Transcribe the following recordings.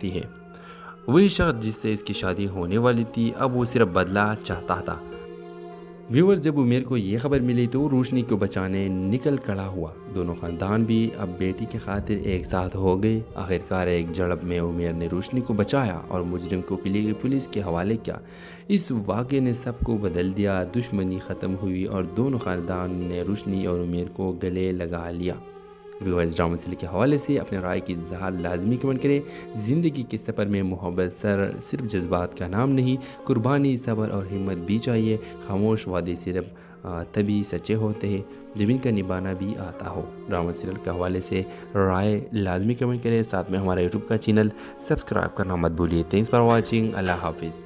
चलती है। वही शख्स जिससे इसकी शादी होने वाली थी अब वो सिर्फ बदला चाहता था। व्यूअर्स, जब उमेर को ये खबर मिली तो रोशनी को बचाने निकल खड़ा हुआ। दोनों ख़ानदान भी अब बेटी की खातिर एक साथ हो गए। आखिरकार एक झड़प में उमेर ने रोशनी को बचाया और मुजरिम को पुलिस के हवाले किया। इस वाक़े ने सबको बदल दिया। दुश्मनी ख़त्म हुई और दोनों ख़ानदान ने रोशनी और उमेर को गले लगा लिया। व्यूअर्स, ड्रामा सीरियल के हवाले से अपने राय की इज़हार लाजमी कमेंट करें। ज़िंदगी के सफ़र में मोहब्बत सिर्फ जज्बात का नाम नहीं, कुर्बानी, सब्र और हिम्मत भी चाहिए। खामोश वादे सिर्फ तभी सच्चे होते हैं जब इनका निभाना भी आता हो। ड्रामा सीरियल के हवाले से राय लाजमी कमेंट करें। साथ में हमारा यूट्यूब का चैनल सब्सक्राइब करना मत भूलिए। Thanks for watching. अल्लाह हाफिज़।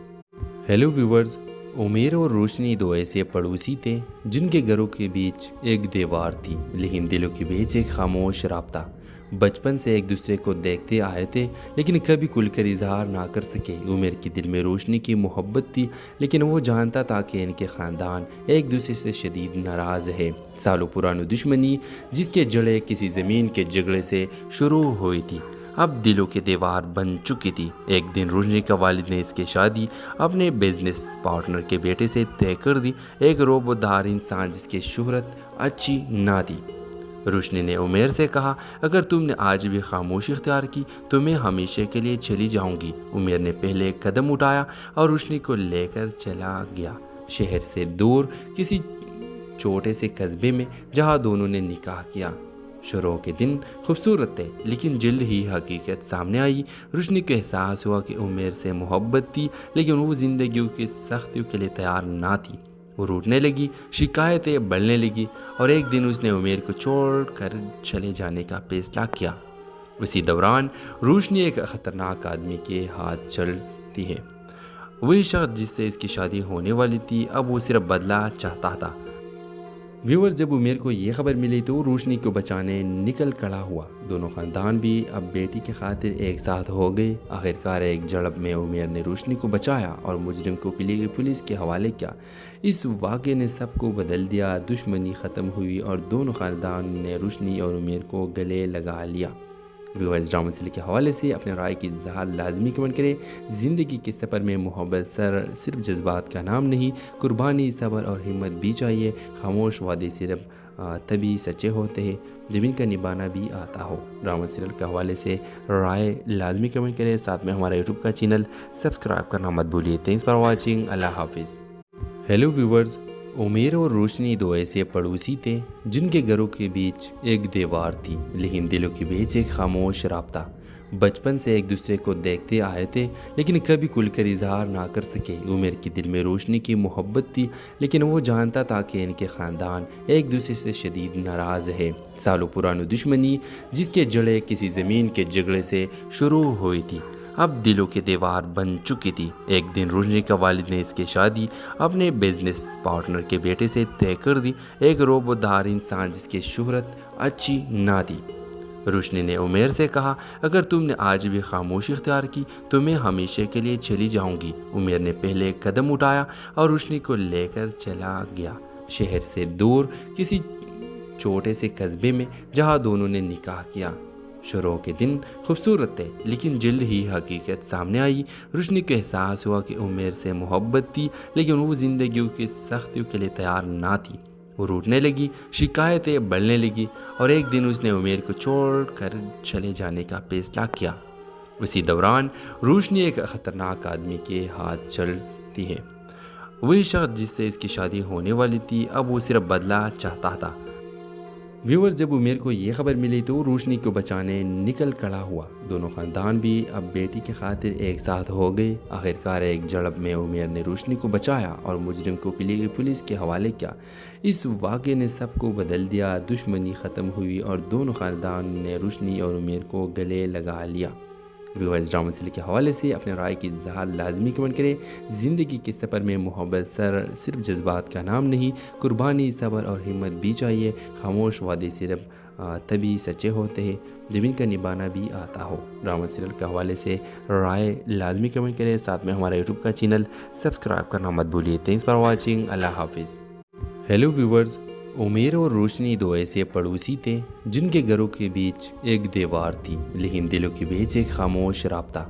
हेलो व्यूअर्स, उमेर और रोशनी दो ऐसे पड़ोसी थे जिनके घरों के बीच एक दीवार थी, लेकिन दिलों के बीच एक खामोश राब्ता। बचपन से एक दूसरे को देखते आए थे लेकिन कभी खुलकर इजहार ना कर सके। उमेर के दिल में रोशनी की मोहब्बत थी, लेकिन वो जानता था कि इनके ख़ानदान एक दूसरे से शदीद नाराज़ है। सालों पुरानी दुश्मनी जिसके जड़ें किसी ज़मीन के झगड़े से शुरू हुई थी अब दिलों की दीवार बन चुकी थी। एक दिन रोशनी का वालिद ने इसकी शादी अपने बिजनेस पार्टनर के बेटे से तय कर दी, एक रोबोदार इंसान जिसकी शोहरत अच्छी ना थी। रोशनी ने उमेर से कहा, अगर तुमने आज भी खामोशी इख्तियार की तो मैं हमेशा के लिए चली जाऊंगी। उमेर ने पहले कदम उठाया और रोशनी को लेकर चला गया, शहर से दूर किसी छोटे से कस्बे में जहां दोनों ने निकाह किया। शुरू के दिन खूबसूरत थे, लेकिन जल्द ही हकीकत सामने आई। रोशनी को एहसास हुआ कि उमेर से मोहब्बत थी, लेकिन वो ज़िंदगी की सख्तियों के लिए तैयार ना थी। वो रूठने लगी, शिकायतें बढ़ने लगी और एक दिन उसने उमेर को छोड़ कर चले जाने का फैसला किया। उसी दौरान रोशनी एक ख़तरनाक आदमी के हाथ चलती है। वही शख्स जिससे इसकी शादी होने वाली थी अब वो सिर्फ बदला चाहता था। व्यूअर्स, जब उमेर को ये खबर मिली तो रोशनी को बचाने निकल खड़ा हुआ। दोनों ख़ानदान भी अब बेटी की खातिर एक साथ हो गए। आखिरकार एक झड़प में उमेर ने रोशनी को बचाया और मुजरिम को पुलिस के हवाले किया। इस वाक़े ने सबको बदल दिया। दुश्मनी ख़त्म हुई और दोनों ख़ानदान ने रोशनी और उमेर को गले लगा लिया। व्यूअर्स, ड्रामा सीरियल के हवाले से अपने राय की इज़हार लाजमी कमेंट करें। ज़िंदगी के सफ़र में मोहब्बत सिर्फ जज्बात का नाम नहीं, कुर्बानी, सब्र और हिम्मत भी चाहिए। खामोश वादे सिर्फ तभी सच्चे होते हैं जब इनका निभाना भी आता हो। ड्रामा सीरियल के हवाले से राय लाजमी कमेंट करें। साथ में हमारा यूट्यूब का चैनल सब्सक्राइब करना मत भूलिए। Thanks for watching. अल्लाह हाफिज़। हेलो व्यूअर्स, उमेर और रोशनी दो ऐसे पड़ोसी थे जिनके घरों के बीच एक दीवार थी, लेकिन दिलों के बीच एक खामोश राब्ता। बचपन से एक दूसरे को देखते आए थे लेकिन कभी खुलकर इजहार ना कर सके। उमेर के दिल में रोशनी की मोहब्बत थी, लेकिन वो जानता था कि इनके ख़ानदान एक दूसरे से शदीद नाराज़ है। सालों पुरानी दुश्मनी जिसके जड़ें किसी ज़मीन के झगड़े से शुरू हुई थी अब दिलों की दीवार बन चुकी थी। एक दिन रोशनी का वालिद ने इसकी शादी अपने बिजनेस पार्टनर के बेटे से तय कर दी, एक रोबोदार इंसान जिसकी शोहरत अच्छी ना थी। रोशनी ने उमेर से कहा, अगर तुमने आज भी खामोशी इख्तियार की तो मैं हमेशा के लिए चली जाऊंगी। उमेर ने पहले कदम उठाया और रोशनी को लेकर चला गया, शहर से दूर किसी छोटे से कस्बे में जहां दोनों ने निकाह किया। शुरू के दिन खूबसूरत थे, लेकिन जल्द ही हकीकत सामने आई। रोशनी को एहसास हुआ कि उमेर से मोहब्बत थी, लेकिन वो ज़िंदगी की सख्तियों के लिए तैयार ना थी। वो रूठने लगी, शिकायतें बढ़ने लगी और एक दिन उसने उमेर को छोड़ कर चले जाने का फैसला किया। उसी दौरान रोशनी एक ख़तरनाक आदमी के हाथ चलती है। वही शख्स जिससे इसकी शादी होने वाली थी अब वो सिर्फ बदला चाहता था। व्यूअर्स, जब उमेर को ये खबर मिली तो रोशनी को बचाने निकल खड़ा हुआ। दोनों ख़ानदान भी अब बेटी की खातिर एक साथ हो गए। आखिरकार एक झड़प में उमेर ने रोशनी को बचाया और मुजरिम को पुलिस के हवाले किया। इस वाक़े ने सबको बदल दिया। दुश्मनी ख़त्म हुई और दोनों ख़ानदान ने रोशनी और उमेर को गले लगा लिया। व्यूअर्स, ड्रामा सीरियल के हवाले से अपने राय की इज़हार लाजमी कमेंट करें। ज़िंदगी के सफ़र में मोहब्बत सिर्फ जज्बात का नाम नहीं, कुर्बानी, सब्र और हिम्मत भी चाहिए। खामोश वादे सिर्फ तभी सच्चे होते हैं जब इनका निभाना भी आता हो। ड्रामा सीरियल के हवाले से राय लाजमी कमेंट करें। साथ में हमारा यूट्यूब का चैनल सब्सक्राइब करना मत भूलिए। Thanks for watching. अल्लाह हाफिज़। हेलो व्यूअर्स, उमेर और रोशनी दो ऐसे पड़ोसी थे जिनके घरों के बीच एक दीवार थी, लेकिन दिलों के बीच एक खामोश राब्ता।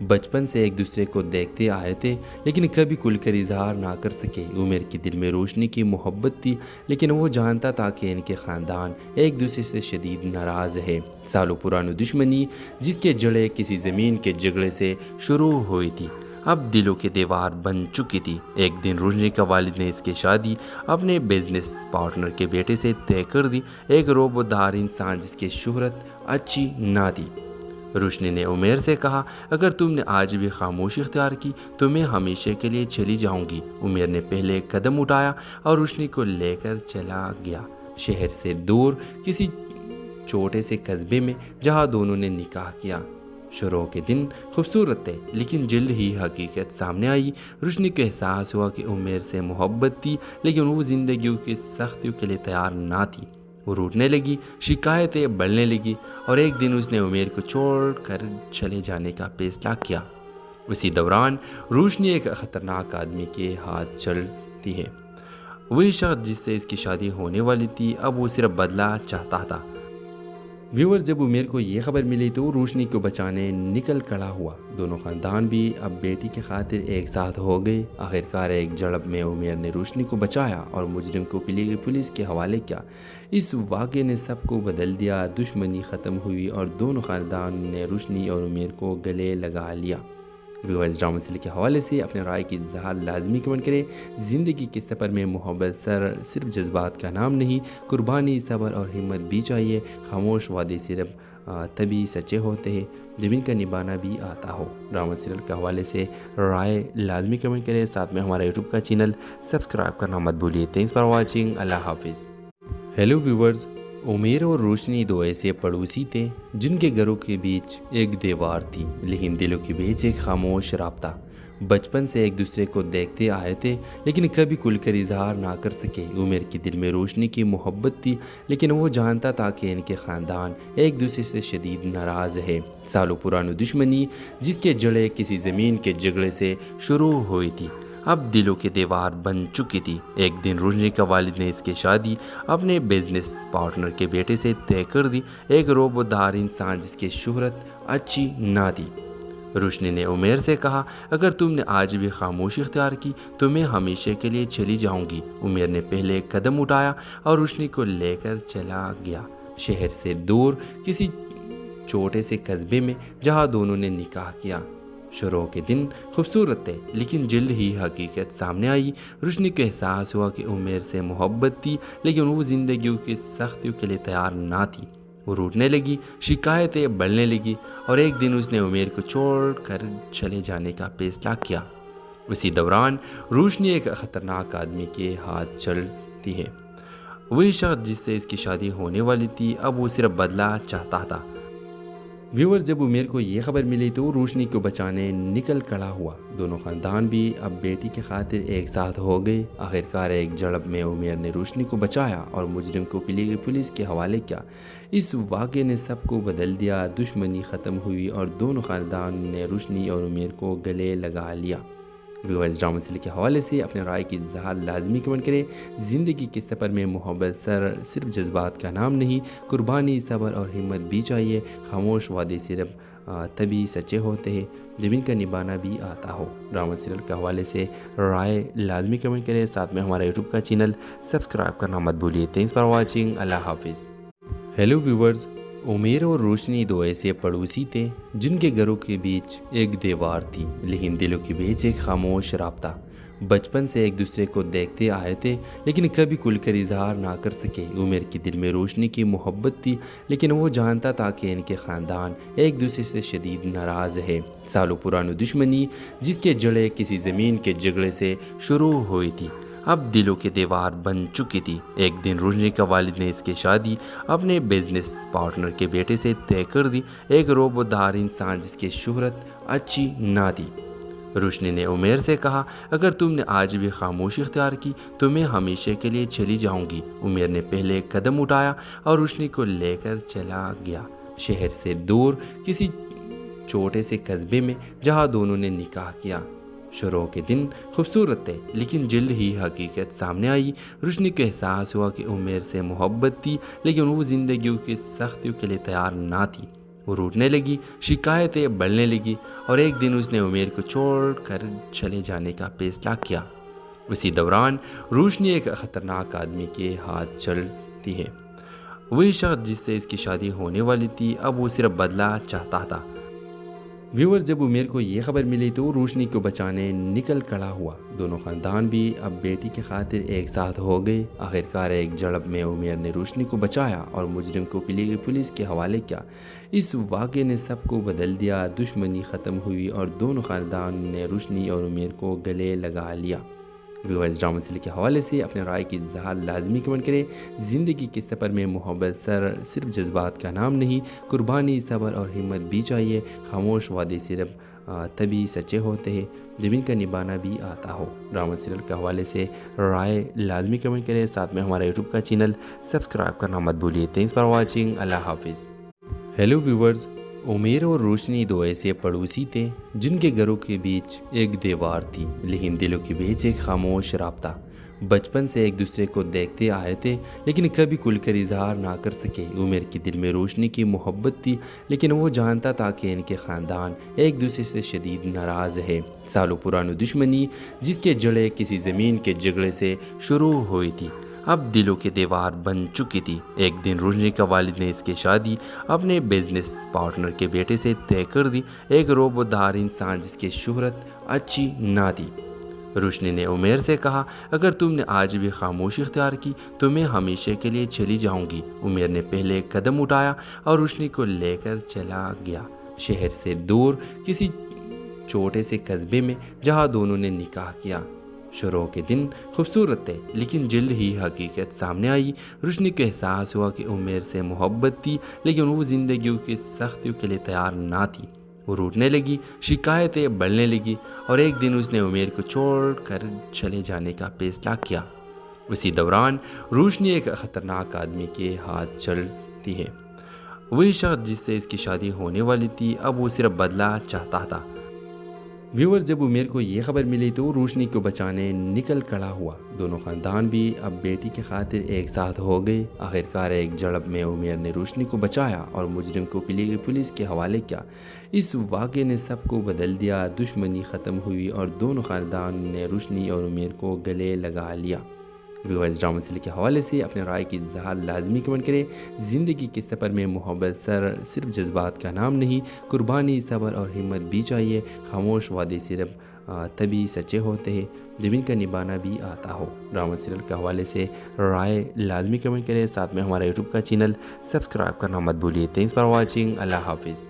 बचपन से एक दूसरे को देखते आए थे लेकिन कभी खुल कर इजहार ना कर सके। उमेर के दिल में रोशनी की मोहब्बत थी, लेकिन वो जानता था कि इनके ख़ानदान एक दूसरे से शदीद नाराज़ है। सालों पुरानी दुश्मनी जिसके जड़ें किसी ज़मीन के झगड़े से शुरू हुई थी, अब दिलों की दीवार बन चुकी थी। एक दिन रोशनी का वालिद ने इसकी शादी अपने बिजनेस पार्टनर के बेटे से तय कर दी, एक रोबोदार इंसान जिसकी शोहरत अच्छी ना थी। रोशनी ने उमेर से कहा, अगर तुमने आज भी खामोशी इख्तियार की तो मैं हमेशा के लिए चली जाऊंगी। उमेर ने पहले कदम उठाया और रोशनी को लेकर चला गया, शहर से दूर किसी छोटे से कस्बे में जहां दोनों ने निकाह किया। शुरू के दिन खूबसूरत थे, लेकिन जल्द ही हकीकत सामने आई। रोशनी को एहसास हुआ कि उमेर से मोहब्बत थी, लेकिन वो ज़िंदगी की सख्तियों के लिए तैयार ना थी। वो रूठने लगी, शिकायतें बढ़ने लगी और एक दिन उसने उमेर को छोड़ कर चले जाने का फैसला किया। उसी दौरान रोशनी एक ख़तरनाक आदमी के हाथ चलती है। वही शख्स जिससे इसकी शादी होने वाली थी, अब वो सिर्फ बदला चाहता था। व्यूअर्स, जब उमेर को ये खबर मिली तो रोशनी को बचाने निकल खड़ा हुआ। दोनों ख़ानदान भी अब बेटी की खातिर एक साथ हो गए। आखिरकार एक झड़प में उमेर ने रोशनी को बचाया और मुजरिम को पुलिस के हवाले किया। इस वाक़े ने सबको बदल दिया। दुश्मनी ख़त्म हुई और दोनों ख़ानदान ने रोशनी और उमेर को गले लगा लिया। व्यूअर्स, ड्रामा सीरियल के हवाले से अपने राय की इज़हार लाजमी कमेंट करें। ज़िंदगी के सफ़र में मोहब्बत सिर्फ जज्बात का नाम नहीं, कुर्बानी, सब्र और हिम्मत भी चाहिए। खामोश वादे सिर्फ तभी सच्चे होते हैं जब इनका निभाना भी आता हो। ड्रामा सीरियल के हवाले से राय लाजमी कमेंट करें। साथ में हमारा यूट्यूब का चैनल सब्सक्राइब करना मत भूलिए। Thanks for watching. अल्लाह हाफिज़। हेलो व्यूअर्स, उमेर और रोशनी दो ऐसे पड़ोसी थे जिनके घरों के बीच एक दीवार थी, लेकिन दिलों के बीच एक खामोश राब्ता। बचपन से एक दूसरे को देखते आए थे, लेकिन कभी खुलकर इजहार ना कर सके। उमेर के दिल में रोशनी की मोहब्बत थी, लेकिन वो जानता था कि इनके ख़ानदान एक दूसरे से शदीद नाराज़ है। सालों पुरानी दुश्मनी जिसके जड़ें किसी ज़मीन के झगड़े से शुरू हुई थी, अब दिलों की दीवार बन चुकी थी। एक दिन रोशनी का वालिद ने इसकी शादी अपने बिजनेस पार्टनर के बेटे से तय कर दी, एक रोबोदार इंसान जिसकी शोहरत अच्छी ना थी। रोशनी ने उमेर से कहा, अगर तुमने आज भी खामोशी इख्तियार की तो मैं हमेशा के लिए चली जाऊंगी। उमेर ने पहले कदम उठाया और रोशनी को लेकर चला गया, शहर से दूर किसी छोटे से कस्बे में जहां दोनों ने निकाह किया। शुरू के दिन खूबसूरत थे, लेकिन जल्द ही हकीकत सामने आई। रोशनी को एहसास हुआ कि उमेर से मोहब्बत थी, लेकिन वो ज़िंदगी की सख्तियों के लिए तैयार ना थी। वो रूठने लगी, शिकायतें बढ़ने लगी और एक दिन उसने उमेर को छोड़ कर चले जाने का फैसला किया। उसी दौरान रोशनी एक ख़तरनाक आदमी के हाथ चलती है। वही शख्स जिससे इसकी शादी होने वाली थी, अब वो सिर्फ बदला चाहता था। व्यूअर्स, जब उमेर को ये खबर मिली तो रोशनी को बचाने निकल खड़ा हुआ। दोनों ख़ानदान भी अब बेटी की खातिर एक साथ हो गए। आखिरकार एक झड़प में उमेर ने रोशनी को बचाया और मुजरिम को पुलिस के हवाले किया। इस वाक़े ने सबको बदल दिया। दुश्मनी ख़त्म हुई और दोनों ख़ानदान ने रोशनी और उमेर को गले लगा लिया। व्यूअर्स, ड्रामा सीरियल के हवाले से अपने राय की इज़हार लाजमी कमेंट करें। ज़िंदगी के सफ़र में मोहब्बत सिर्फ जज्बात का नाम नहीं, कुर्बानी, सब्र और हिम्मत भी चाहिए। खामोश वादे सिर्फ तभी सच्चे होते हैं जब इनका निभाना भी आता हो। ड्रामा सीरियल के हवाले से राय लाजमी कमेंट करें। साथ में हमारा यूट्यूब का चैनल सब्सक्राइब करना मत भूलिए। Thanks for watching. अल्लाह हाफिज़। हेलो व्यूअर्स, उमेर और रोशनी दो ऐसे पड़ोसी थे जिनके घरों के बीच एक दीवार थी, लेकिन दिलों के बीच एक खामोश राब्ता। बचपन से एक दूसरे को देखते आए थे, लेकिन कभी खुलकर इजहार ना कर सके। उमेर के दिल में रोशनी की मोहब्बत थी, लेकिन वो जानता था कि इनके ख़ानदान एक दूसरे से शदीद नाराज़ है। सालों पुरानी दुश्मनी जिसके जड़ें किसी ज़मीन के झगड़े से शुरू हुई थी, अब दिलों की दीवार बन चुकी थी। एक दिन रोशनी का वालिद ने इसकी शादी अपने बिजनेस पार्टनर के बेटे से तय कर दी, एक रोबोदार इंसान जिसकी शोहरत अच्छी ना थी। रोशनी ने उमेर से कहा, अगर तुमने आज भी खामोशी इख्तियार की तो मैं हमेशा के लिए चली जाऊंगी। उमेर ने पहले कदम उठाया और रोशनी को लेकर चला गया, शहर से दूर किसी छोटे से कस्बे में जहां दोनों ने निकाह किया। शुरू के दिन खूबसूरत थे, लेकिन जल्द ही हकीकत सामने आई। रोशनी को एहसास हुआ कि उमेर से मोहब्बत थी, लेकिन वो ज़िंदगी की सख्तियों के लिए तैयार ना थी। وہ روٹنے لگی، شکایتیں بڑھنے لگی اور ایک دن اس نے عمیر کو چھوڑ کر چلے جانے کا فیصلہ کیا۔ اسی دوران روشنی ایک خطرناک آدمی کے ہاتھ چلتی ہے۔ وہی شخص جس سے اس کی شادی ہونے والی تھی اب وہ صرف بدلہ چاہتا تھا۔ ویور جب عمیر کو یہ خبر ملی تو روشنی کو بچانے نکل کھڑا ہوا۔ دونوں خاندان بھی اب بیٹی کی خاطر ایک ساتھ ہو گئے۔ آخرکار ایک جھڑپ میں عمیر نے روشنی کو بچایا اور مجرم کو پولیس کے حوالے کیا۔ اس واقعے نے سب کو بدل دیا، دشمنی ختم ہوئی اور دونوں خاندان نے روشنی اور عمیر کو گلے لگا لیا۔ ویورز ڈرامہ سیریل کے حوالے سے اپنے رائے کی اظہار لازمی کمنٹ کریں۔ زندگی کے سفر میں محبت صرف جذبات کا نام نہیں، قربانی، صبر اور ہمت بھی چاہیے۔ خاموش وعدے صرف تبھی سچے ہوتے ہیں جب ان کا نبھانا بھی آتا ہو۔ ڈرامہ سیریل کے حوالے سے رائے لازمی کمنٹ کریں، ساتھ میں ہمارا یوٹیوب کا چینل سبسکرائب کرنا مت بھولیے۔ تھینکس فار واچنگ، اللہ حافظ۔ ہیلو ویورز، عمیر اور روشنی دو ایسے پڑوسی تھے جن کے گھروں کے بیچ ایک دیوار تھی، لیکن دلوں کے بیچ ایک خاموش رابطہ۔ بچپن سے ایک دوسرے کو دیکھتے آئے تھے لیکن کبھی کھل کر اظہار نہ کر سکے۔ عمیر کے دل میں روشنی کی محبت تھی، لیکن وہ جانتا تھا کہ ان کے خاندان ایک دوسرے سے شدید ناراض ہے۔ سالوں پرانی دشمنی جس کے جڑیں کسی زمین کے جھگڑے سے شروع ہوئی تھی اب دلوں کی دیوار بن چکی تھی۔ ایک دن روشنی کا والد نے اس کی شادی اپنے بزنس پارٹنر کے بیٹے سے طے کر دی، ایک روبودار انسان جس کی شہرت اچھی نہ تھی۔ روشنی نے عمیر سے کہا، اگر تم نے آج بھی خاموشی اختیار کی تو میں ہمیشہ کے لیے چلی جاؤں گی۔ عمیر نے پہلے قدم اٹھایا اور روشنی کو لے کر چلا گیا، شہر سے دور کسی چھوٹے سے قصبے میں جہاں دونوں نے نکاح کیا۔ شروع کے دن خوبصورت تھے لیکن جلد ہی حقیقت سامنے آئی۔ روشنی کو احساس ہوا کہ عمیر سے محبت تھی لیکن وہ زندگیوں کی سختیوں کے لیے تیار نہ تھی۔ وہ روٹنے لگی، شکایتیں بڑھنے لگی اور ایک دن اس نے عمیر کو چھوڑ کر چلے جانے کا فیصلہ کیا۔ اسی دوران روشنی ایک خطرناک آدمی کے ہاتھ چلتی ہے۔ وہی شخص جس سے اس کی شادی ہونے والی تھی اب وہ صرف بدلہ چاہتا تھا۔ ویور جب عمیر کو یہ خبر ملی تو روشنی کو بچانے نکل کھڑا ہوا۔ دونوں خاندان بھی اب بیٹی کی خاطر ایک ساتھ ہو گئے۔ آخرکار ایک جھڑپ میں عمیر نے روشنی کو بچایا اور مجرم کو پولیس کے حوالے کیا۔ اس واقعے نے سب کو بدل دیا، دشمنی ختم ہوئی اور دونوں خاندان نے روشنی اور عمیر کو گلے لگا لیا۔ ویورز ڈرامہ سیریل کے حوالے سے اپنے رائے کی اظہار لازمی کمنٹ کریں۔ زندگی کے سفر میں محبت صرف جذبات کا نام نہیں، قربانی، صبر اور ہمت بھی چاہیے۔ خاموش وعدے صرف تبھی سچے ہوتے ہیں جب ان کا نبھانا بھی آتا ہو۔ ڈرامہ سیریل کے حوالے سے رائے لازمی کمنٹ کریں، ساتھ میں ہمارا یوٹیوب کا چینل سبسکرائب کرنا مت بھولیے۔ تھینکس فار واچنگ، اللہ حافظ۔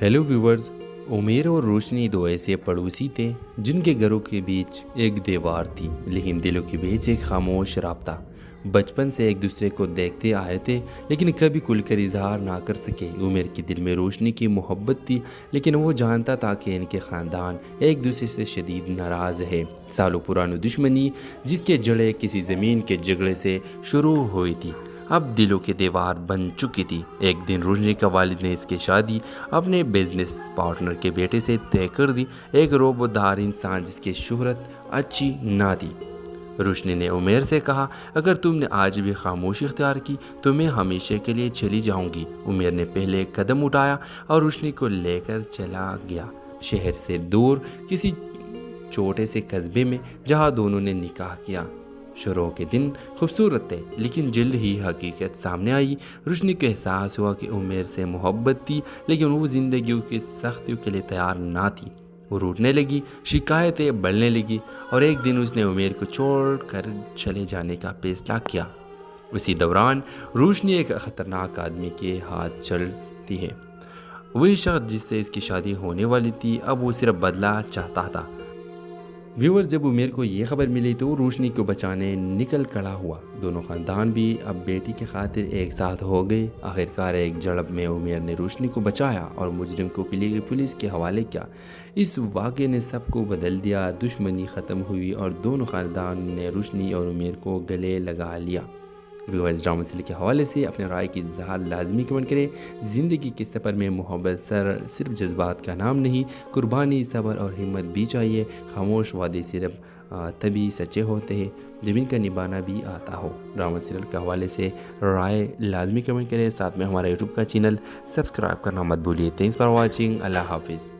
ہیلو ویورز، عمیر اور روشنی دو ایسے پڑوسی تھے جن کے گھروں کے بیچ ایک دیوار تھی، لیکن دلوں کے بیچ ایک خاموش رابطہ۔ بچپن سے ایک دوسرے کو دیکھتے آئے تھے لیکن کبھی کھل کر اظہار نہ کر سکے۔ عمیر کے دل میں روشنی کی محبت تھی، لیکن وہ جانتا تھا کہ ان کے خاندان ایک دوسرے سے شدید ناراض ہے۔ سالوں پرانی دشمنی جس کے جڑیں کسی زمین کے جھگڑے سے شروع ہوئی تھی اب دلوں کی دیوار بن چکی تھی۔ ایک دن روشنی کا والد نے اس کی شادی اپنے بزنس پارٹنر کے بیٹے سے طے کر دی، ایک روبودار انسان جس کی شہرت اچھی نہ تھی۔ روشنی نے عمیر سے کہا، اگر تم نے آج بھی خاموشی اختیار کی تو میں ہمیشہ کے لیے چلی جاؤں گی۔ عمیر نے پہلے قدم اٹھایا اور روشنی کو لے کر چلا گیا، شہر سے دور کسی چھوٹے سے قصبے میں جہاں دونوں نے نکاح کیا۔ شروع کے دن خوبصورت تھے لیکن جلد ہی حقیقت سامنے آئی۔ روشنی کو احساس ہوا کہ عمیر سے محبت تھی لیکن وہ زندگیوں کی سختیوں کے لیے تیار نہ تھی۔ وہ روٹنے لگی، شکایتیں بڑھنے لگی اور ایک دن اس نے عمیر کو چھوڑ کر چلے جانے کا فیصلہ کیا۔ اسی دوران روشنی ایک خطرناک آدمی کے ہاتھ چلتی ہے۔ وہی شخص جس سے اس کی شادی ہونے والی تھی اب وہ صرف بدلہ چاہتا تھا۔ ویور جب عمیر کو یہ خبر ملی تو روشنی کو بچانے نکل کھڑا ہوا۔ دونوں خاندان بھی اب بیٹی کی خاطر ایک ساتھ ہو گئے۔ آخرکار ایک جھڑپ میں عمیر نے روشنی کو بچایا اور مجرم کو پولیس کے حوالے کیا۔ اس واقعے نے سب کو بدل دیا، دشمنی ختم ہوئی اور دونوں خاندان نے روشنی اور عمیر کو گلے لگا لیا۔ व्यूअर्स ड्रामा सीरियल के हवाले से अपने राय की इज़हार लाजमी कमेंट करें। ज़िंदगी के सफ़र में मोहब्बत सिर्फ जज्बात का नाम नहीं, कुर्बानी, सब्र और हिम्मत भी चाहिए। खामोश वादे सिर्फ तभी सच्चे होते हैं जब इनका निभाना भी आता हो। ड्रामा सीरियल के हवाले से राय लाजमी कमेंट करें। साथ में हमारा यूट्यूब का चैनल सब्सक्राइब करना मत भूलिए। Thanks for watching. अल्लाह हाफिज़।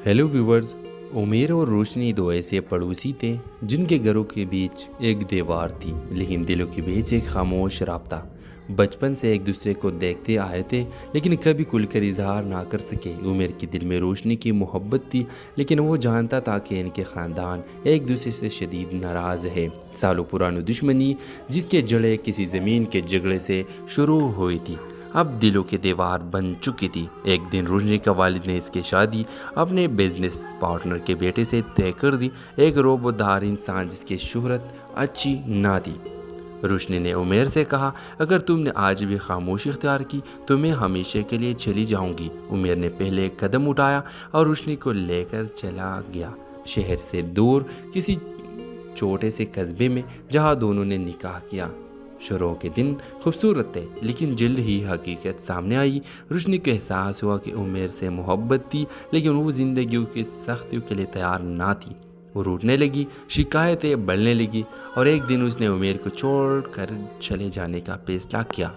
हेलो व्यूवर्स, उमेर और रोशनी दो ऐसे पड़ोसी थे जिनके घरों के बीच एक दीवार थी, लेकिन दिलों के बीच एक खामोश राब्ता। बचपन से एक दूसरे को देखते आए थे, लेकिन कभी खुलकर इजहार ना कर सके। उमेर के दिल में रोशनी की मोहब्बत थी, लेकिन वो जानता था कि इनके ख़ानदान एक दूसरे से शदीद नाराज़ है। सालों पुरानी दुश्मनी जिसके जड़ें किसी ज़मीन के झगड़े से शुरू हुई थी, अब दिलों की दीवार बन चुकी थी। एक दिन रोशनी का वालिद ने इसकी शादी अपने बिजनेस पार्टनर के बेटे से तय कर दी, एक रोबोदार इंसान जिसकी शोहरत अच्छी ना थी। रोशनी ने उमेर से कहा, अगर तुमने आज भी खामोशी इख्तियार की तो मैं हमेशा के लिए चली जाऊंगी। उमेर ने पहले एक कदम उठाया और रोशनी को लेकर चला गया, शहर से दूर किसी छोटे से कस्बे में, जहां दोनों ने निकाह किया। शुरू के दिन खूबसूरत थे, लेकिन जल्द ही हकीकत सामने आई। रोशनी को एहसास हुआ कि उमेर से मोहब्बत थी, लेकिन वो ज़िंदगी की सख्तियों के लिए तैयार ना थी। वो रूठने लगी, शिकायतें बढ़ने लगी और एक दिन उसने उमेर को छोड़ कर चले जाने का फैसला किया।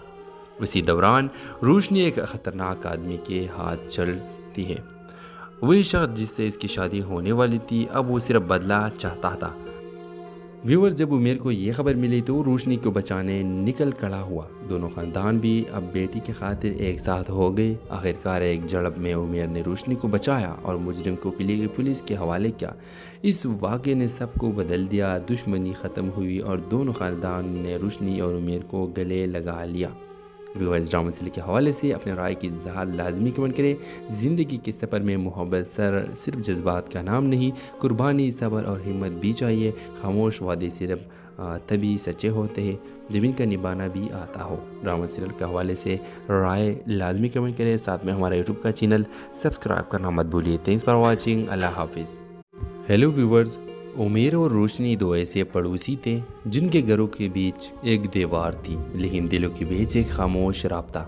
उसी दौरान रोशनी एक ख़तरनाक आदमी के हाथ चलती है। वही शख्स जिससे इसकी शादी होने वाली थी, अब वो सिर्फ बदला चाहता था। व्यूअर, जब उमेर को ये खबर मिली तो रोशनी को बचाने निकल खड़ा हुआ। दोनों ख़ानदान भी अब बेटी की खातिर एक साथ हो गए। आखिरकार एक झड़प में उमेर ने रोशनी को बचाया और मुजरिम को पुलिस के हवाले किया। इस वाक़े ने सबको बदल दिया। दुश्मनी ख़त्म हुई और दोनों ख़ानदान ने रोशनी और उमेर को गले लगा लिया। व्यूअर्स ड्रामा सीरियल के हवाले से अपने राय की इज़हार लाजमी कमेंट करें। ज़िंदगी के सफ़र में मोहब्बत सिर्फ जज्बात का नाम नहीं, कुर्बानी, सब्र और हिम्मत भी चाहिए। खामोश वादे सिर्फ तभी सच्चे होते हैं जब इनका निभाना भी आता हो। ड्रामा सीरियल के हवाले से राय लाजमी कमेंट करें। साथ में हमारा यूट्यूब का चैनल सब्सक्राइब करना मत भूलिए। Thanks for watching. अल्लाह हाफिज़। हेलो व्यूवर्स, उमेर और रोशनी दो ऐसे पड़ोसी थे जिनके घरों के बीच एक दीवार थी, लेकिन दिलों के बीच एक खामोश राब्ता।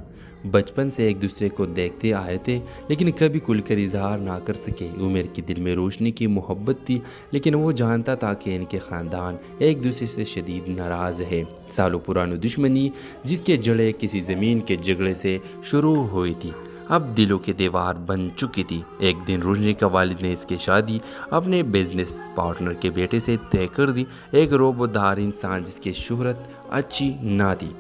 बचपन से एक दूसरे को देखते आए थे, लेकिन कभी खुलकर इजहार ना कर सके। उमेर के दिल में रोशनी की मोहब्बत थी, लेकिन वो जानता था कि इनके ख़ानदान एक दूसरे से शदीद नाराज़ है। सालों पुरानी दुश्मनी जिसके जड़ें किसी ज़मीन के झगड़े से शुरू हुई थी, अब दिलों की दीवार बन चुकी थी। एक दिन रोशनी का वालिद ने इसकी शादी अपने बिजनेस पार्टनर के बेटे से तय कर दी, एक रोबोदार इंसान जिसकी शोहरत अच्छी ना थी।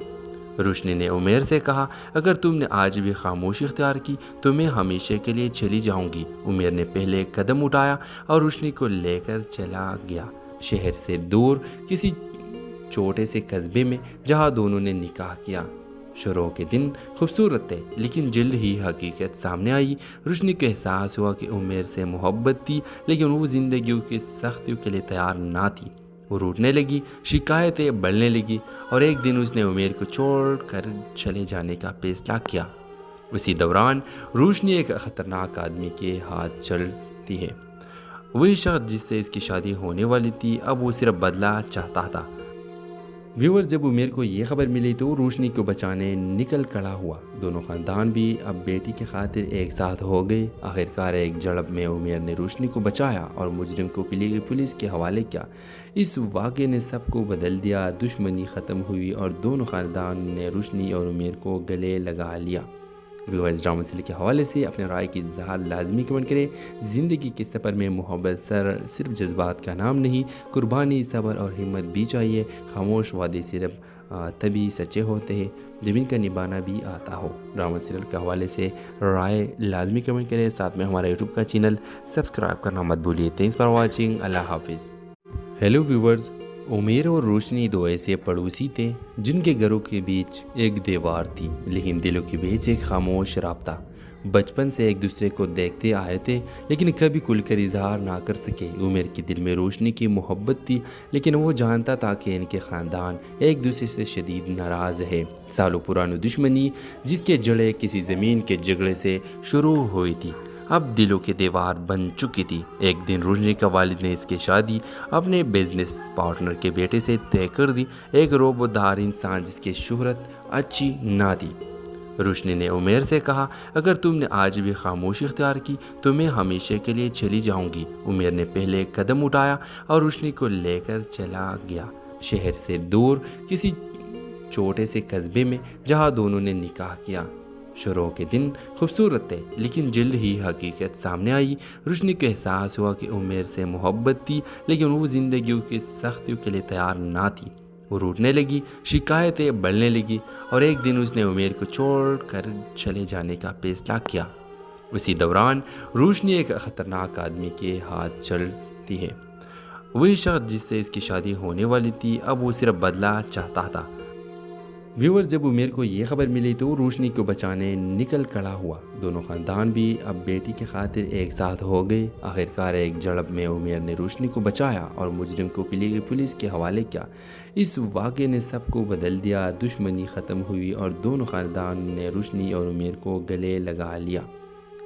रोशनी ने उमेर से कहा, अगर तुमने आज भी खामोशी इख्तियार की तो मैं हमेशा के लिए चली जाऊंगी। उमेर ने पहले एक कदम उठाया और रोशनी को लेकर चला गया, शहर से दूर किसी छोटे से कस्बे में, जहां दोनों ने निकाह किया। शुरू के दिन खूबसूरत थे, लेकिन जल्द ही हकीकत सामने आई। रोशनी को एहसास हुआ कि उमेर से मोहब्बत थी, लेकिन वो ज़िंदगी की सख्तियों के लिए तैयार ना थी। वो रूठने लगी, शिकायतें बढ़ने लगी और एक दिन उसने उमेर को छोड़ कर चले जाने का फैसला किया। उसी दौरान रोशनी एक ख़तरनाक आदमी के हाथ चलती है। वही शख्स जिससे इसकी शादी होने वाली थी, अब वो सिर्फ बदला चाहता था। व्यूअर, जब उमेर को ये खबर मिली तो रोशनी को बचाने निकल खड़ा हुआ। दोनों ख़ानदान भी अब बेटी की खातिर एक साथ हो गए। आखिरकार एक झड़प में उमेर ने रोशनी को बचाया और मुजरिम को पुलिस के हवाले किया। इस वाक़े ने सबको बदल दिया। दुश्मनी ख़त्म हुई और दोनों ख़ानदान ने रोशनी और उमेर को गले लगा लिया। व्यूअर्स ड्रामा सीरियल के हवाले से अपने राय की इज़हार लाजमी कमेंट करें। ज़िंदगी के सफ़र में मोहब्बत सिर्फ जज्बात का नाम नहीं, कुर्बानी, सब्र और हिम्मत भी चाहिए। खामोश वादे सिर्फ तभी सच्चे होते हैं जब इनका निभाना भी आता हो। ड्रामा सीरियल के हवाले से राय लाजमी कमेंट करें। साथ में हमारा यूट्यूब का चैनल सब्सक्राइब करना मत भूलिए। Thanks for watching. अल्लाह हाफिज़। हेलो व्यूवर्स, उमेर और रोशनी दो ऐसे पड़ोसी थे जिनके घरों के बीच एक दीवार थी, लेकिन दिलों के बीच एक खामोश राब्ता। बचपन से एक दूसरे को देखते आए थे, लेकिन कभी खुलकर इजहार ना कर सके। उमेर के दिल में रोशनी की मोहब्बत थी, लेकिन वो जानता था कि इनके ख़ानदान एक दूसरे से शदीद नाराज़ है। सालों पुरानी दुश्मनी जिसके जड़ें किसी ज़मीन के झगड़े से शुरू हुई थी, اب دلوں کی دیوار بن چکی تھی۔ ایک دن روشنی کا والد نے اس کی شادی اپنے بزنس پارٹنر کے بیٹے سے طے کر دی، ایک روبودار انسان جس کی شہرت اچھی نہ تھی۔ روشنی نے عمیر سے کہا، اگر تم نے آج بھی خاموشی اختیار کی تو میں ہمیشہ کے لیے چلی جاؤں گی۔ عمیر نے پہلے قدم اٹھایا اور روشنی کو لے کر چلا گیا، شہر سے دور کسی چھوٹے سے قصبے میں جہاں دونوں نے نکاح کیا۔ شروع کے دن خوبصورت تھے، لیکن جلد ہی حقیقت سامنے آئی۔ روشنی کو احساس ہوا کہ عمیر سے محبت تھی، لیکن وہ زندگیوں کی سختیوں کے لیے تیار نہ تھی۔ وہ روٹنے لگی، شکایتیں بڑھنے لگی، اور ایک دن اس نے عمیر کو چھوڑ کر چلے جانے کا فیصلہ کیا۔ اسی دوران روشنی ایک خطرناک آدمی کے ہاتھ چلتی ہے۔ وہی شخص جس سے اس کی شادی ہونے والی تھی اب وہ صرف بدلہ چاہتا تھا۔ ویور، جب عمیر کو یہ خبر ملی تو روشنی کو بچانے نکل کھڑا ہوا۔ دونوں خاندان بھی اب بیٹی کی خاطر ایک ساتھ ہو گئے۔ آخرکار ایک جھڑپ میں عمیر نے روشنی کو بچایا اور مجرم کو پولیس کے حوالے کیا۔ اس واقعے نے سب کو بدل دیا، دشمنی ختم ہوئی اور دونوں خاندان نے روشنی اور عمیر کو گلے لگا لیا۔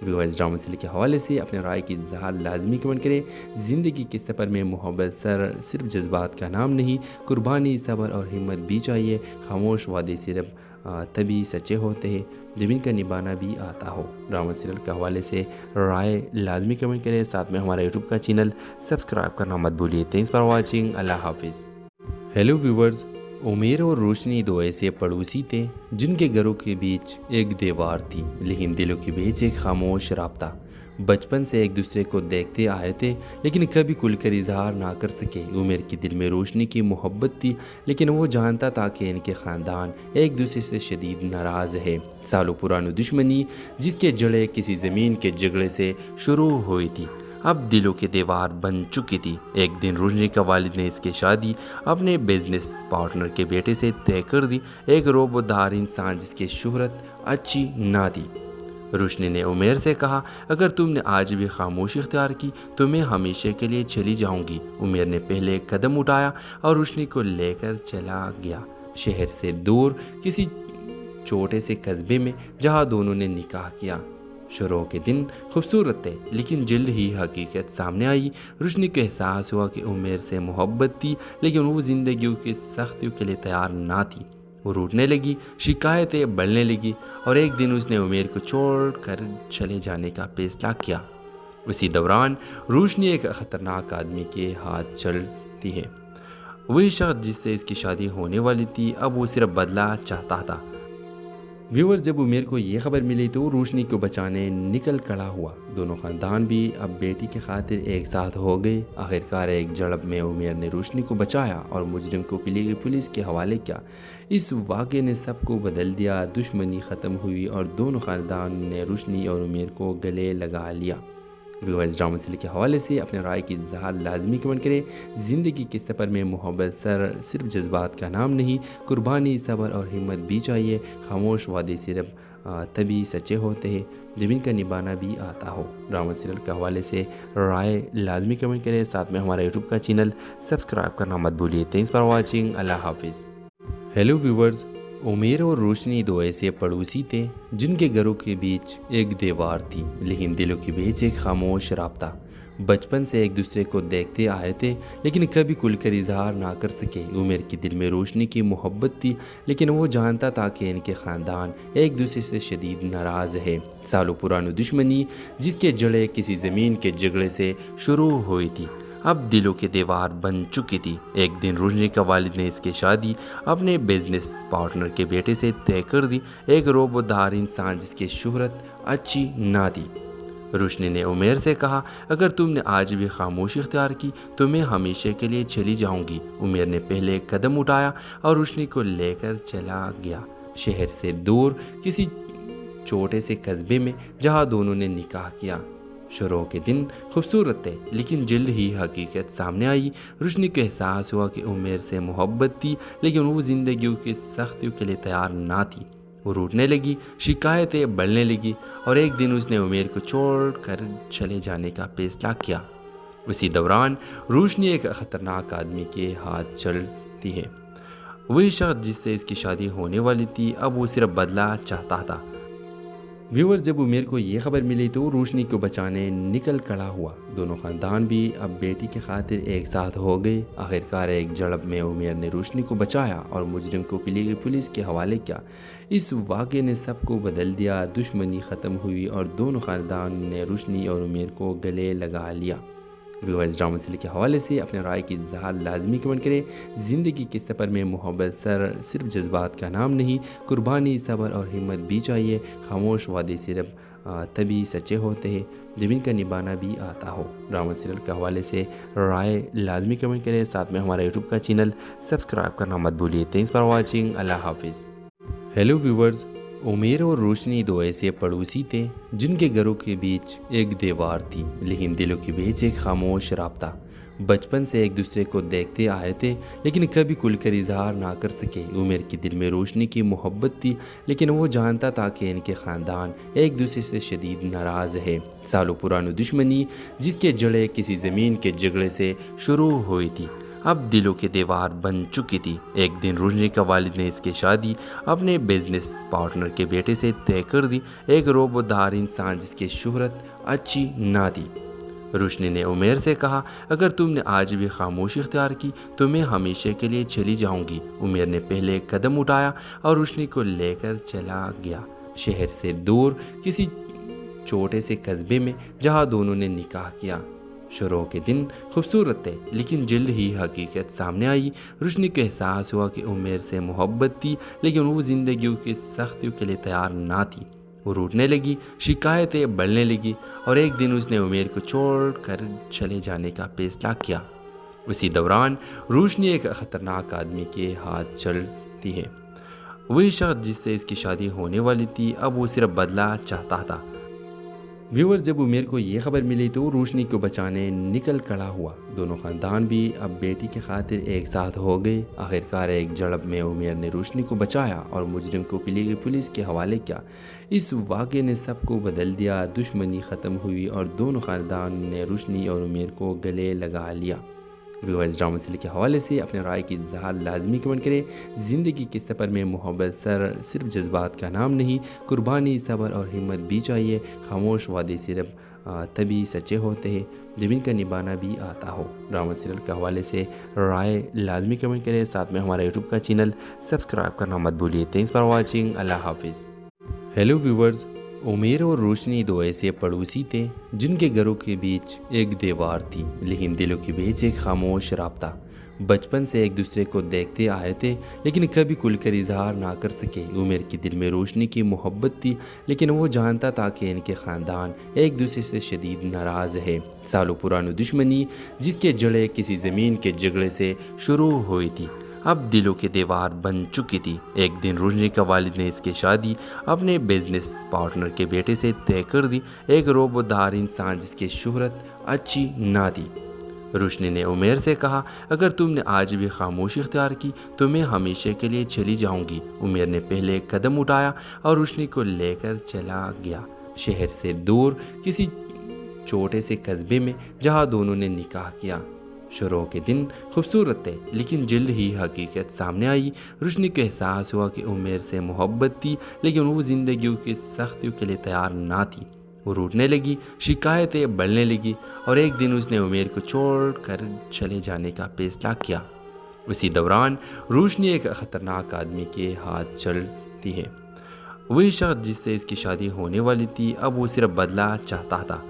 ویورز، ڈرامہ سیریل کے حوالے سے اپنے رائے کی اظہار لازمی کمنٹ کریں۔ زندگی کے سفر میں محبت صرف جذبات کا نام نہیں، قربانی، صبر اور ہمت بھی چاہیے۔ خاموش وعدے صرف تبھی سچے ہوتے ہیں جب ان کا نبھانا بھی آتا ہو۔ ڈرامہ سیریل کے حوالے سے رائے لازمی کمنٹ کریں، ساتھ میں ہمارا یوٹیوب کا چینل سبسکرائب کرنا مت بھولیے۔ تھینکس فار واچنگ، اللہ حافظ۔ ہیلو ویورز، عمیر اور روشنی دو ایسے پڑوسی تھے جن کے گھروں کے بیچ ایک دیوار تھی، لیکن دلوں کے بیچ ایک خاموش رابطہ۔ بچپن سے ایک دوسرے کو دیکھتے آئے تھے، لیکن کبھی کھل کر اظہار نہ کر سکے۔ عمیر کے دل میں روشنی کی محبت تھی، لیکن وہ جانتا تھا کہ ان کے خاندان ایک دوسرے سے شدید ناراض ہے۔ سالوں پرانی دشمنی جس کے جڑیں کسی زمین کے جھگڑے سے شروع ہوئی تھی، اب دلوں کی دیوار بن چکی تھی۔ ایک دن روشنی کا والد نے اس کی شادی اپنے بزنس پارٹنر کے بیٹے سے طے کر دی، ایک روبودار انسان جس کی شہرت اچھی نہ تھی۔ روشنی نے عمیر سے کہا، اگر تم نے آج بھی خاموشی اختیار کی تو میں ہمیشہ کے لیے چلی جاؤں گی۔ عمیر نے پہلے قدم اٹھایا اور روشنی کو لے کر چلا گیا، شہر سے دور کسی چھوٹے سے قصبے میں جہاں دونوں نے نکاح کیا۔ شروع کے دن خوبصورت تھے، لیکن جلد ہی حقیقت سامنے آئی۔ روشنی کو احساس ہوا کہ عمیر سے محبت تھی، لیکن وہ زندگیوں کی سختیوں کے لیے تیار نہ تھی۔ وہ روٹنے لگی، شکایتیں بڑھنے لگی، اور ایک دن اس نے عمیر کو چھوڑ کر چلے جانے کا فیصلہ کیا۔ اسی دوران روشنی ایک خطرناک آدمی کے ہاتھ چلتی ہے۔ وہی شخص جس سے اس کی شادی ہونے والی تھی اب وہ صرف بدلہ چاہتا تھا۔ ویور، جب عمیر کو یہ خبر ملی تو روشنی کو بچانے نکل کھڑا ہوا۔ دونوں خاندان بھی اب بیٹی کی خاطر ایک ساتھ ہو گئے۔ آخرکار ایک جھڑپ میں عمیر نے روشنی کو بچایا اور مجرم کو پولیس کے حوالے کیا۔ اس واقعے نے سب کو بدل دیا، دشمنی ختم ہوئی اور دونوں خاندان نے روشنی اور عمیر کو گلے لگا لیا۔ ویورز، ڈرامہ سیریل کے حوالے سے اپنے رائے کی اظہار لازمی کمنٹ کریں۔ زندگی کے سفر میں محبت صرف جذبات کا نام نہیں، قربانی، صبر اور ہمت بھی چاہیے۔ خاموش وعدے صرف تبھی سچے ہوتے ہیں جب ان کا نبھانا بھی آتا ہو۔ ڈرامہ سیریل کے حوالے سے رائے لازمی کمنٹ کریں، ساتھ میں ہمارا یوٹیوب کا چینل سبسکرائب کرنا مت بھولیے۔ تھینکس فار واچنگ، اللہ حافظ۔ ہیلو ویورز، عمیر اور روشنی دو ایسے پڑوسی تھے جن کے گھروں کے بیچ ایک دیوار تھی، لیکن دلوں کے بیچ ایک خاموش رابطہ۔ بچپن سے ایک دوسرے کو دیکھتے آئے تھے، لیکن کبھی کھل کر اظہار نہ کر سکے۔ عمیر کے دل میں روشنی کی محبت تھی، لیکن وہ جانتا تھا کہ ان کے خاندان ایک دوسرے سے شدید ناراض ہے۔ سالوں پرانی دشمنی جس کے جڑیں کسی زمین کے جھگڑے سے شروع ہوئی تھی، اب دلوں کی دیوار بن چکی تھی۔ ایک دن روشنی کا والد نے اس کی شادی اپنے بزنس پارٹنر کے بیٹے سے طے کر دی، ایک روبودار انسان جس کی شہرت اچھی نہ تھی۔ روشنی نے عمیر سے کہا، اگر تم نے آج بھی خاموشی اختیار کی تو میں ہمیشہ کے لیے چلی جاؤں گی۔ عمیر نے پہلے قدم اٹھایا اور روشنی کو لے کر چلا گیا، شہر سے دور کسی چھوٹے سے قصبے میں جہاں دونوں نے نکاح کیا۔ شروع کے دن خوبصورت تھے، لیکن جلد ہی حقیقت سامنے آئی۔ روشنی کو احساس ہوا کہ عمیر سے محبت تھی، لیکن وہ زندگیوں کی سختیوں کے لیے تیار نہ تھی۔ وہ روٹنے لگی، شکایتیں بڑھنے لگی، اور ایک دن اس نے عمیر کو چھوڑ کر چلے جانے کا فیصلہ کیا۔ اسی دوران روشنی ایک خطرناک آدمی کے ہاتھ چلتی ہے۔ وہی شخص جس سے اس کی شادی ہونے والی تھی اب وہ صرف بدلہ چاہتا تھا۔ व्यूअर्स, जब उमेर को ये खबर मिली तो रोशनी को बचाने निकल खड़ा हुआ। दोनों खानदान भी अब बेटी के खातिर एक साथ हो गए। आखिरकार एक झड़प में उमेर ने रोशनी को बचाया और मुजरिम को पुलिस के हवाले किया। इस वाक़े ने सबको बदल दिया। दुश्मनी ख़त्म हुई और दोनों खानदान ने रोशनी और उमेर को गले लगा लिया। व्यूअर्स, ड्रामा सीरियल के हवाले से अपने राय की इज़हार लाजमी कमेंट करें। ज़िंदगी के सफ़र में मोहब्बत सिर्फ जज्बात का नाम नहीं, कुर्बानी, सब्र और हिम्मत भी चाहिए। खामोश वादे सिर्फ तभी सच्चे होते हैं जब इनका निभाना भी आता हो। ड्रामा सीरियल के हवाले से राय लाजमी कमेंट करें। साथ में हमारा यूट्यूब का चैनल सब्सक्राइब करना मत भूलिए। Thanks for watching. अल्लाह हाफिज़। हेलो व्यूअर्स, उमेर और रोशनी दो ऐसे पड़ोसी थे जिनके घरों के बीच एक दीवार थी, लेकिन दिलों के बीच एक खामोश राब्ता। बचपन से एक दूसरे को देखते आए थे, लेकिन कभी खुलकर इजहार ना कर सके। उमेर के दिल में रोशनी की मोहब्बत थी, लेकिन वो जानता था कि इनके ख़ानदान एक दूसरे से शदीद नाराज़ है। सालों पुरानी दुश्मनी जिसके जड़ें किसी ज़मीन के झगड़े से शुरू हुई थी, अब दिलों की दीवार बन चुकी थी। एक दिन रोशनी का वालिद ने इसकी शादी अपने बिजनेस पार्टनर के बेटे से तय कर दी, एक रोबोदार इंसान जिसकी शोहरत अच्छी ना थी। रोशनी ने उमेर से कहा, अगर तुमने आज भी खामोशी इख्तियार की तो मैं हमेशा के लिए चली जाऊंगी। उमेर ने पहले कदम उठाया और रोशनी को लेकर चला गया, शहर से दूर किसी छोटे से कस्बे में, जहां दोनों ने निकाह किया। शुरू के दिन खूबसूरत थे, लेकिन जल्द ही हकीकत सामने आई। रोशनी को एहसास हुआ कि उमेर से मोहब्बत थी, लेकिन वो ज़िंदगी की सख्तियों के लिए तैयार ना थी। वो रूठने लगी, शिकायतें बढ़ने लगी और एक दिन उसने उमेर को छोड़ कर चले जाने का फैसला किया। उसी दौरान रोशनी एक ख़तरनाक आदमी के हाथ चलती है। वही शख्स जिससे इसकी शादी होने वाली थी, अब वो सिर्फ बदला चाहता था। व्यूअर्स, जब उमेर को ये खबर मिली तो रोशनी को बचाने निकल खड़ा हुआ। दोनों खानदान भी अब बेटी के खातिर एक साथ हो गए। आखिरकार एक झड़प में उमेर ने रोशनी को बचाया और मुजरिम को पुलिस के हवाले किया। इस वाक़े ने सबको बदल दिया। दुश्मनी ख़त्म हुई और दोनों खानदान ने रोशनी और उमेर को गले लगा लिया। व्यूअर्स, ड्रामा सीरियल के हवाले से अपने राय की इज़हार लाजमी कमेंट करें। ज़िंदगी के सफ़र में मोहब्बत सिर्फ जज्बात का नाम नहीं, कुर्बानी, सब्र और हिम्मत भी चाहिए। खामोश वादे सिर्फ तभी सच्चे होते हैं जब इनका निभाना भी आता हो। ड्रामा सीरियल के हवाले से राय लाजमी कमेंट करें। साथ में हमारा यूट्यूब का चैनल सब्सक्राइब करना मत भूलिए। Thanks for watching. अल्लाह हाफिज़। हेलो व्यूअर्स, उमेर और रोशनी दो ऐसे पड़ोसी थे जिनके घरों के बीच एक दीवार थी, लेकिन दिलों के बीच एक खामोश राब्ता। बचपन से एक दूसरे को देखते आए थे, लेकिन कभी खुलकर इजहार ना कर सके। उमेर के दिल में रोशनी की मोहब्बत थी, लेकिन वो जानता था कि इनके ख़ानदान एक दूसरे से शदीद नाराज़ है। सालों पुरानी दुश्मनी जिसके जड़ें किसी ज़मीन के झगड़े से शुरू हुई थी, अब दिलों की दीवार बन चुकी थी। एक दिन रोशनी का वालिद ने इसकी शादी अपने बिजनेस पार्टनर के बेटे से तय कर दी, एक रोबोदार इंसान जिसकी शोहरत अच्छी ना थी। रोशनी ने उमेर से कहा, अगर तुमने आज भी खामोशी इख्तियार की तो मैं हमेशा के लिए चली जाऊंगी। उमेर ने पहले कदम उठाया और रोशनी को लेकर चला गया, शहर से दूर किसी छोटे से कस्बे में, जहां दोनों ने निकाह किया। शुरू के दिन खूबसूरत थे, लेकिन जल्द ही हकीकत सामने आई। रोशनी को एहसास हुआ कि उमेर से मोहब्बत थी, लेकिन वो ज़िंदगी की सख्तियों के लिए तैयार ना थी। वो रूठने लगी, शिकायतें बढ़ने लगी और एक दिन उसने उमेर को छोड़ कर चले जाने का फैसला किया। उसी दौरान रोशनी एक ख़तरनाक आदमी के हाथ चलती है। वही शख्स जिससे इसकी शादी होने वाली थी, अब वो सिर्फ बदला चाहता था।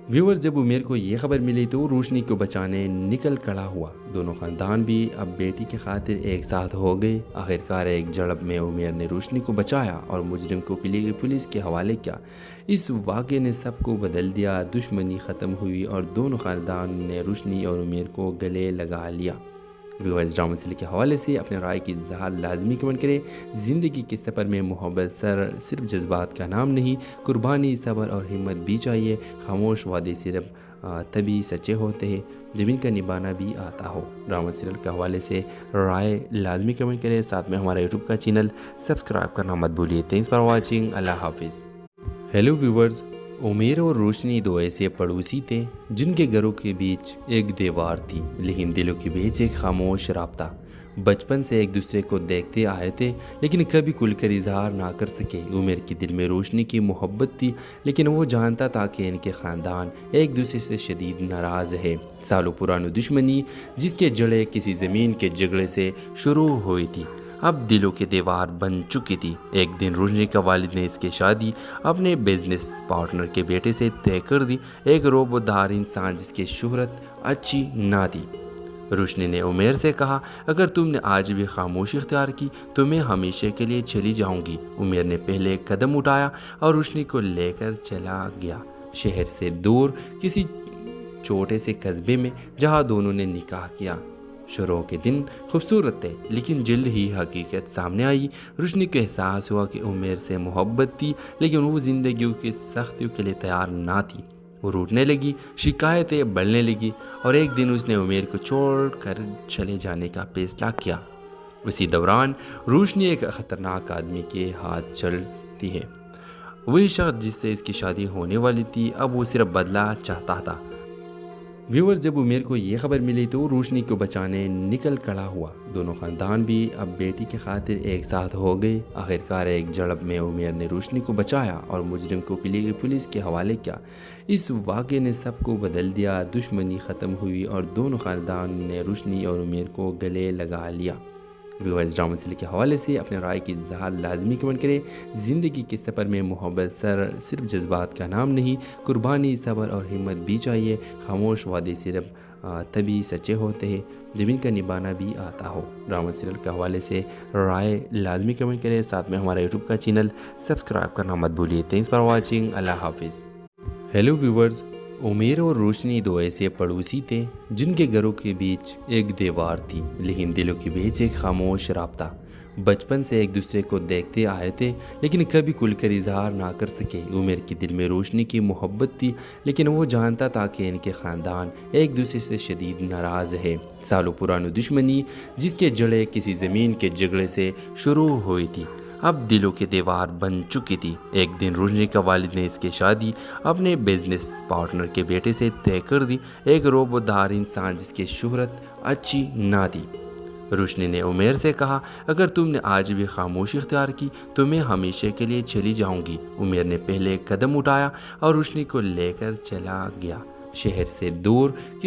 व्यूअर्स, जब उमेर को ये खबर मिली तो रोशनी को बचाने निकल खड़ा हुआ। दोनों खानदान भी अब बेटी के खातिर एक साथ हो गए। आखिरकार एक झड़प में उमेर ने रोशनी को बचाया और मुजरिम को पुलिस के हवाले किया। इस वाक़े ने सबको बदल दिया। दुश्मनी ख़त्म हुई और दोनों खानदान ने रोशनी और उमेर को गले लगा लिया। व्यूअर्स, ड्रामा सीरियल के हवाले से अपने राय की इज़हार लाजमी कमेंट करें। ज़िंदगी के सफ़र में मोहब्बत सिर्फ जज्बात का नाम नहीं, कुर्बानी, सब्र और हिम्मत भी चाहिए। खामोश वादे सिर्फ तभी सच्चे होते हैं जब इनका निभाना भी आता हो। ड्रामा सीरियल के हवाले से राय लाजमी कमेंट करें। साथ में हमारा यूट्यूब का चैनल सब्सक्राइब करना मत भूलिए। Thanks for watching. अल्लाह हाफिज़। हेलो व्यूअर्स, उमेर और रोशनी दो ऐसे पड़ोसी थे जिनके घरों के बीच एक दीवार थी, लेकिन दिलों के बीच एक खामोश राब्ता। बचपन से एक दूसरे को देखते आए थे, लेकिन कभी खुलकर इजहार ना कर सके। उमेर के दिल में रोशनी की मोहब्बत थी, लेकिन वो जानता था कि इनके ख़ानदान एक दूसरे से शदीद नाराज़ है। सालों पुरानी दुश्मनी जिसके जड़ें किसी ज़मीन के झगड़े से शुरू हुई थी, अब दिलों की दीवार बन चुकी थी। एक दिन रोशनी का वालिद ने इसकी शादी अपने बिजनेस पार्टनर के बेटे से तय कर दी, एक रोबोदार इंसान जिसकी शोहरत अच्छी ना थी। रोशनी ने उमेर से कहा, अगर तुमने आज भी खामोशी इख्तियार की तो मैं हमेशा के लिए चली जाऊंगी। उमेर ने पहले कदम उठाया और रोशनी को लेकर चला गया, शहर से दूर किसी छोटे से कस्बे में जहां दोनों ने निकाह किया। शुरू के दिन खूबसूरत थे, लेकिन जल्द ही हकीकत सामने आई। रोशनी को एहसास हुआ कि उमेर से मोहब्बत थी, लेकिन वो ज़िंदगी की सख्तियों के लिए तैयार ना थी। वो रूठने लगी, शिकायतें बढ़ने लगी और एक दिन उसने उमेर को छोड़ कर चले जाने का फैसला किया। उसी दौरान रोशनी एक ख़तरनाक आदमी के हाथ चलती है। वही शख्स जिससे इसकी शादी होने वाली थी, अब वो सिर्फ बदला चाहता था। व्यूअर, जब उमेर को ये खबर मिली तो रोशनी को बचाने निकल खड़ा हुआ। दोनों ख़ानदान भी अब बेटी के खातिर एक साथ हो गए। आखिरकार एक झड़प में उमेर ने रोशनी को बचाया और मुजरिम को पुलिस के हवाले किया। इस वाक़े ने सबको बदल दिया। दुश्मनी ख़त्म हुई और दोनों ख़ानदान ने रोशनी और उमेर को गले लगा लिया। व्यूअर्स, ड्रामा सीरियल के हवाले से अपने राय की इज़हार लाजमी कमेंट करें। ज़िंदगी के सफ़र में मोहब्बत सिर्फ जज्बात का नाम नहीं, कुर्बानी, सब्र और हिम्मत भी चाहिए। खामोश वादे सिर्फ तभी सच्चे होते हैं जब इनका निभाना भी आता हो। ड्रामा सीरियल के हवाले से राय लाजमी कमेंट करें। साथ में हमारा यूट्यूब का चैनल सब्सक्राइब करना मत भूलिए। Thanks for watching. अल्लाह हाफिज़। हेलो व्यूवर्स, उमेर और रोशनी दो ऐसे पड़ोसी थे जिनके घरों के बीच एक दीवार थी, लेकिन दिलों के बीच एक खामोश राब्ता। बचपन से एक दूसरे को देखते आए थे, लेकिन कभी खुलकर इजहार ना कर सके। उमेर के दिल में रोशनी की मोहब्बत थी, लेकिन वो जानता था कि इनके ख़ानदान एक दूसरे से शदीद नाराज़ है। सालों पुरानी दुश्मनी जिसके जड़ें किसी ज़मीन के झगड़े से शुरू हुई थी, अब दिलों की दीवार बन चुकी थी। एक दिन रोशनी का वालिद ने इसकी शादी अपने बिजनेस पार्टनर के बेटे से तय कर दी, एक रोबोदार इंसान जिसकी शोहरत अच्छी ना थी। रोशनी ने उमेर से कहा, अगर तुमने आज भी खामोशी इख्तियार की तो मैं हमेशा के लिए चली जाऊंगी। उमेर ने पहले कदम उठाया और रोशनी को लेकर चला गया, शहर से दूर किसी